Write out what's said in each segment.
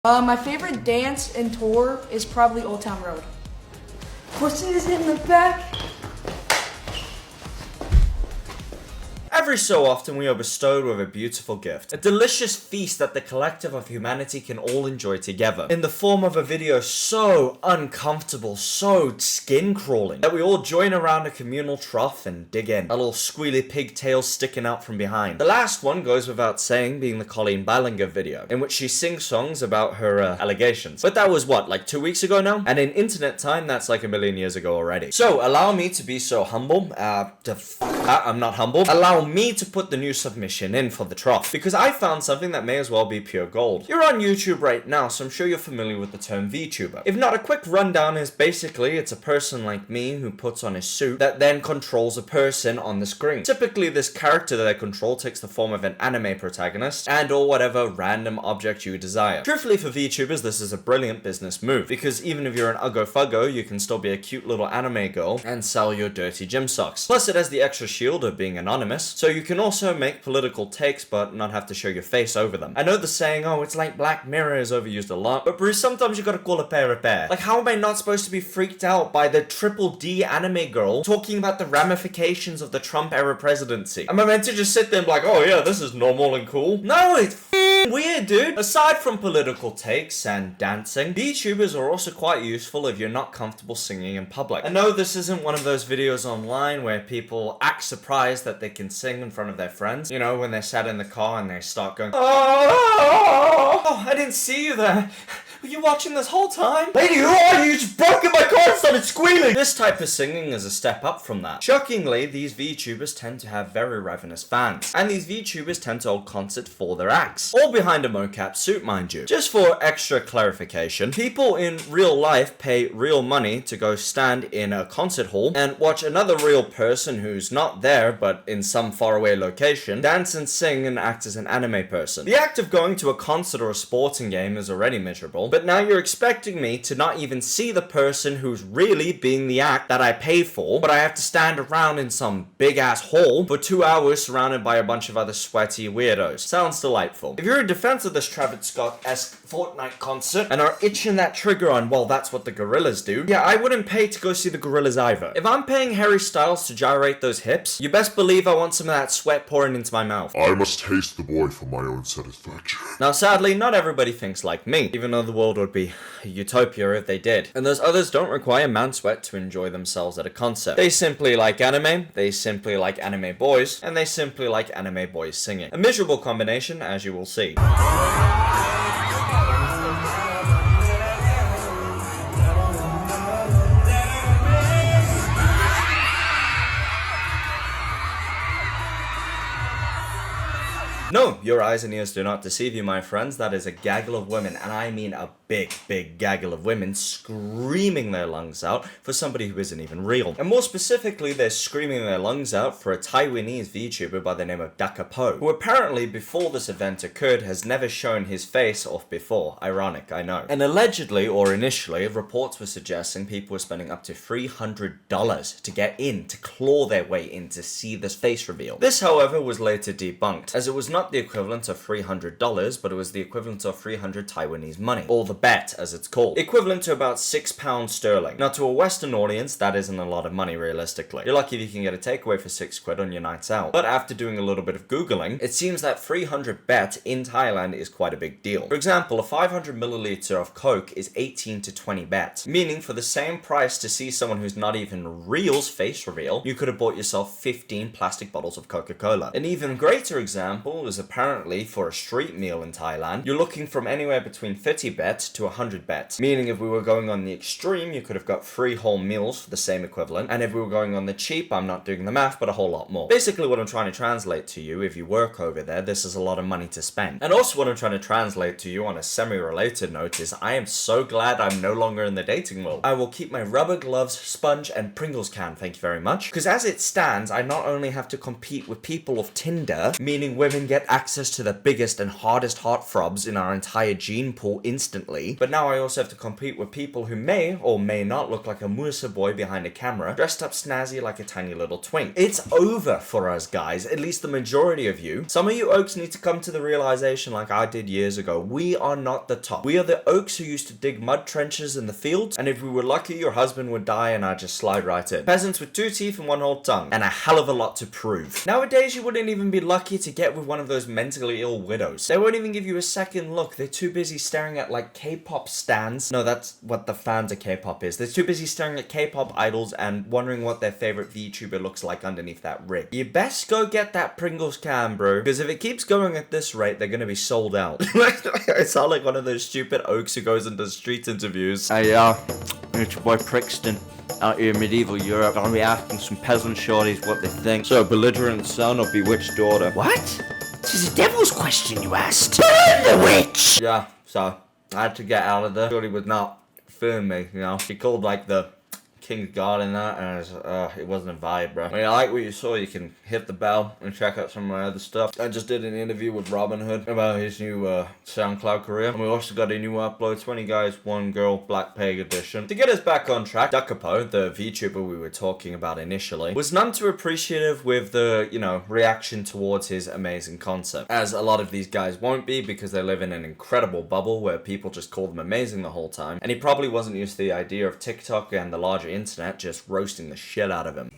My favorite dance and tour is probably Old Town Road. Pussies in the back. Every so often we are bestowed with a beautiful gift, a delicious feast that the collective of humanity can all enjoy together, in the form of a video so uncomfortable, so skin-crawling, that we all join around a communal trough and dig in, a little squealy pigtail sticking out from behind. The last one goes without saying, being the Colleen Ballinger video, in which she sings songs about her allegations. But that was what, like 2 weeks ago now? And in internet time, that's like a million years ago already. So, allow me to be so humble, I'm not humble. Allow me to put the new submission in for the trough, because I found something that may as well be pure gold. You're on YouTube right now, so I'm sure you're familiar with the term VTuber. If not, a quick rundown is basically it's a person like me who puts on a suit that then controls a person on the screen. Typically, this character that I control takes the form of an anime protagonist and or whatever random object you desire. Truthfully, for VTubers, this is a brilliant business move, because even if you're an uggo-fuggo, you can still be a cute little anime girl and sell your dirty gym socks. Plus, it has the extra shield of being anonymous, so you can also make political takes but not have to show your face over them. I know the saying, oh, it's like Black Mirror is overused a lot, but Bruce, sometimes you gotta call a pear a pear. Like, how am I not supposed to be freaked out by the triple D anime girl talking about the ramifications of the Trump era presidency? Am I meant to just sit there and be like, oh yeah, this is normal and cool? No, it's weird, dude. Aside from political takes and dancing, VTubers are also quite useful if you're not comfortable singing in public. I know this isn't one of those videos online where people act surprised that they can sing in front of their friends. You know, when they're sat in the car and they start going, oh, I didn't see you there. Were you watching this whole time? Lady, who are you? You just broke in my car and started squealing! This type of singing is a step up from that. Shockingly, these VTubers tend to have very ravenous fans. And these VTubers tend to hold concert for their acts. All behind a mocap suit, mind you. Just for extra clarification, people in real life pay real money to go stand in a concert hall and watch another real person who's not there but in some faraway location dance and sing and act as an anime person. The act of going to a concert or a sporting game is already miserable, but now you're expecting me to not even see the person who's really being the act that I pay for, but I have to stand around in some big ass hall for 2 hours surrounded by a bunch of other sweaty weirdos. Sounds delightful. If you're in defense of this Travis Scott-esque Fortnite concert and are itching that trigger on, well, that's what the gorillas do, yeah, I wouldn't pay to go see the gorillas either. If I'm paying Harry Styles to gyrate those hips, you best believe I want some of that sweat pouring into my mouth. I must taste the boy for my own satisfaction. Now, sadly, not everybody thinks like me, even though the world would be a utopia if they did. And those others don't require man sweat to enjoy themselves at a concert. They simply like anime, they simply like anime boys, and they simply like anime boys singing. A miserable combination, as you will see. No, your eyes and ears do not deceive you, my friends. That is a gaggle of women, and I mean a big, big gaggle of women screaming their lungs out for somebody who isn't even real. And more specifically, they're screaming their lungs out for a Taiwanese VTuber by the name of Daka Po, who apparently, before this event occurred, has never shown his face off before. Ironic, I know. And allegedly, or initially, reports were suggesting people were spending up to $300 to get in, to claw their way in to see this face reveal. This, however, was later debunked, as it was not the equivalent of $300, but it was the equivalent of 300 Taiwanese money, or the bet, as it's called, equivalent to about £6 sterling. Now, to a Western audience, that isn't a lot of money, realistically. You're lucky if you can get a takeaway for £6 on your nights out. But after doing a little bit of Googling, it seems that 300 bet in Thailand is quite a big deal. For example, a 500 milliliter of Coke is 18 to 20 bet, meaning for the same price to see someone who's not even real's face reveal, you could have bought yourself 15 plastic bottles of Coca-Cola. An even greater example is apparently for a street meal in Thailand, you're looking from anywhere between 30 bet to 100 bet, meaning if we were going on the extreme, you could have got 3 whole meals for the same equivalent, and if we were going on the cheap, I'm not doing the math, but a whole lot more. Basically what I'm trying to translate to you, if you work over there, this is a lot of money to spend. And also what I'm trying to translate to you on a semi-related note is I am so glad I'm no longer in the dating world. I will keep my rubber gloves, sponge, and Pringles can, thank you very much, because as it stands, I not only have to compete with people of Tinder, meaning women get access to the biggest and hardest heartthrobs in our entire gene pool instantly, but now I also have to compete with people who may or may not look like a Musa boy behind a camera, dressed up snazzy like a tiny little twink. It's over for us guys, at least the majority of you. Some of you oaks need to come to the realization like I did years ago. We are not the top. We are the oaks who used to dig mud trenches in the fields, and if we were lucky, your husband would die and I'd just slide right in. Peasants with 2 teeth and 1 whole tongue, and a hell of a lot to prove. Nowadays, you wouldn't even be lucky to get with one of those mentally ill widows. They won't even give you a second look. They're too busy staring at like K-pop stands. No, that's what the fans of K-pop is. They're too busy staring at K-pop idols and wondering what their favorite VTuber looks like underneath that rig. You best go get that Pringles can, bro, because if it keeps going at this rate, they're gonna be sold out. I sound like one of those stupid oaks who goes into street interviews. Hey, it's your boy Prixton out here in medieval Europe. I'll be asking some peasant shorties what they think. So, belligerent son or bewitched daughter? What? This is a devil's question you asked. The witch! Yeah, so I had to get out of there. Shorty was not feeling me, you know. She called like the King's God in that, and it wasn't a vibe, bro. When you like what you saw, you can hit the bell and check out some of my other stuff. I just did an interview with Robin Hood about his new SoundCloud career, and we also got a new upload, 20 guys, 1 girl, Black Peg edition. To get us back on track, Duckapo, the VTuber we were talking about initially, was none too appreciative with the, you know, reaction towards his amazing concept. As a lot of these guys won't be, because they live in an incredible bubble where people just call them amazing the whole time, and he probably wasn't used to the idea of TikTok and the larger internet just roasting the shit out of him.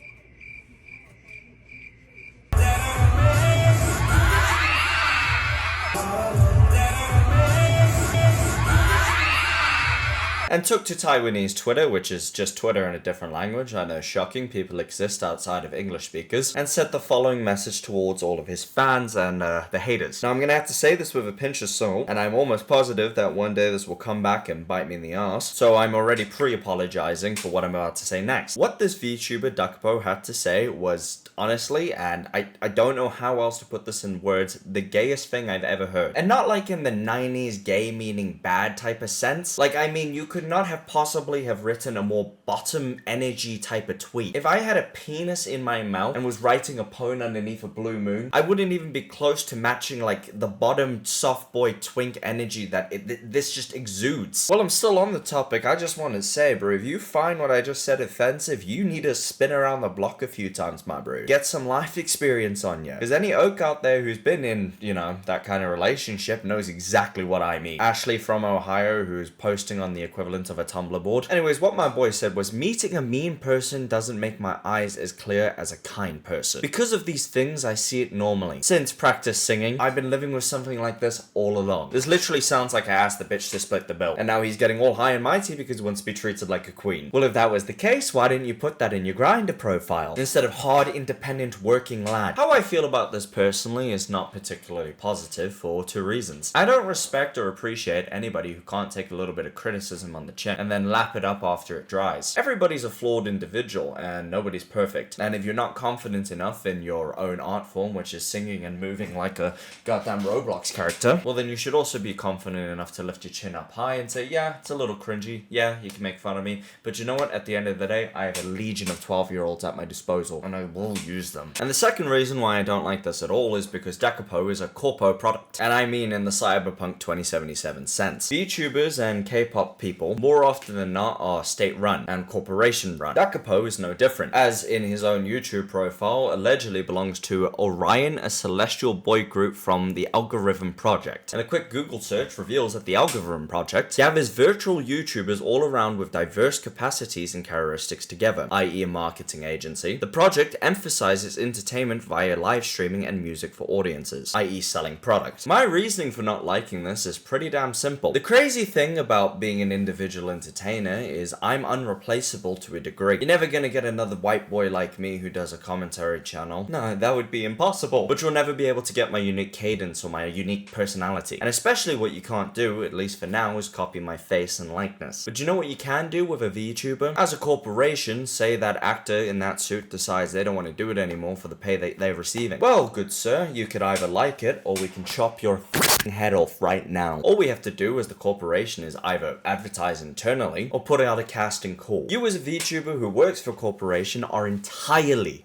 And took to Taiwanese Twitter, which is just Twitter in a different language. I know, shocking, people exist outside of English speakers, and sent the following message towards all of his fans and the haters. Now, I'm gonna have to say this with a pinch of salt, and I'm almost positive that one day this will come back and bite me in the ass, so I'm already pre-apologizing for what I'm about to say next. What this VTuber Duckpo had to say was, honestly, and I don't know how else to put this in words, the gayest thing I've ever heard. And not like in the 90s gay meaning bad type of sense. Like, I mean, you could not have possibly have written a more bottom energy type of tweet. If I had a penis in my mouth and was writing a poem underneath a blue moon, I wouldn't even be close to matching like the bottom soft boy twink energy that this just exudes. Well, I'm still on the topic. I just want to say, bro, if you find what I just said offensive, you need to spin around the block a few times, my bro. Get some life experience on you. Because any oak out there who's been in, you know, that kind of relationship knows exactly what I mean. Ashley from Ohio, who's posting on the equivalent of a Tumblr board. Anyways, what my boy said was, meeting a mean person doesn't make my eyes as clear as a kind person. Because of these things, I see it normally. Since practice singing, I've been living with something like this all along. This literally sounds like I asked the bitch to split the bill, and now he's getting all high and mighty because he wants to be treated like a queen. Well, if that was the case, why didn't you put that in your Grindr profile instead of hard, independent, working lad? How I feel about this personally is not particularly positive for 2 reasons. I don't respect or appreciate anybody who can't take a little bit of criticism on the chin and then lap it up after it dries. Everybody's a flawed individual and nobody's perfect. And if you're not confident enough in your own art form, which is singing and moving like a goddamn Roblox character, well then you should also be confident enough to lift your chin up high and say, yeah, it's a little cringy. Yeah, you can make fun of me. But you know what? At the end of the day, I have a legion of 12-year-olds at my disposal and I will use them. And the second reason why I don't like this at all is because Decapo is a corpo product. And I mean in the Cyberpunk 2077 sense. VTubers and K-pop people more often than not are state-run and corporation-run. Decapo is no different, as in his own YouTube profile allegedly belongs to Orion, a celestial boy group from the Algorithm Project. And a quick Google search reveals that the Algorithm Project gathers virtual YouTubers all around with diverse capacities and characteristics together, i.e. a marketing agency. The project emphasizes entertainment via live streaming and music for audiences, i.e. selling products. My reasoning for not liking this is pretty damn simple. The crazy thing about being an individual entertainer is I'm unreplaceable to a degree. You're never gonna get another white boy like me who does a commentary channel. No, that would be impossible. But you'll never be able to get my unique cadence or my unique personality. And especially what you can't do, at least for now, is copy my face and likeness. But you know what you can do with a VTuber? As a corporation, say that actor in that suit decides they don't want to do it anymore for the pay they're receiving. Well, good sir, you could either like it or we can chop your head off right now. All we have to do as the corporation is either advertise advertise internally, or put out a casting call. You as a VTuber who works for a corporation are entirely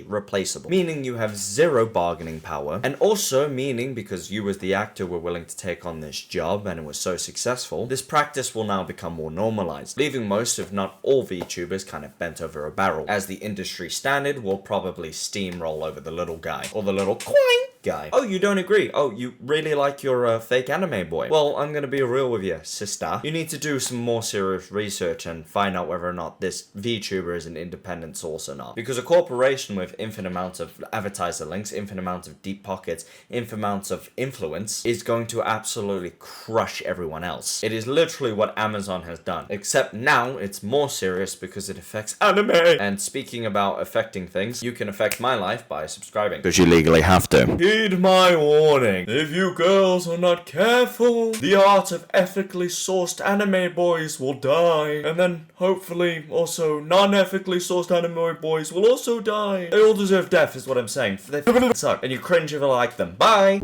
replaceable, meaning you have zero bargaining power, and also meaning because you as the actor were willing to take on this job and it was so successful, this practice will now become more normalized, leaving most if not all VTubers kind of bent over a barrel, as the industry standard will probably steamroll over the little guy, or the little coin guy. Oh, you don't agree? Oh, you really like your fake anime boy? Well, I'm gonna be real with you, sister. You need to do some more serious research and find out whether or not this VTuber is an independent source or not. Because a corporation with infinite amounts of advertiser links, infinite amounts of deep pockets, infinite amounts of influence is going to absolutely crush everyone else. It is literally what Amazon has done. Except now it's more serious because it affects anime. And speaking about affecting things, you can affect my life by subscribing. Because you legally have to. Heed my warning. If you girls are not careful, the art of ethically sourced anime boys will die. And then, hopefully, also non-ethically sourced anime boys will also die. They all deserve death is what I'm saying. They suck. And you cringe if I like them. Bye!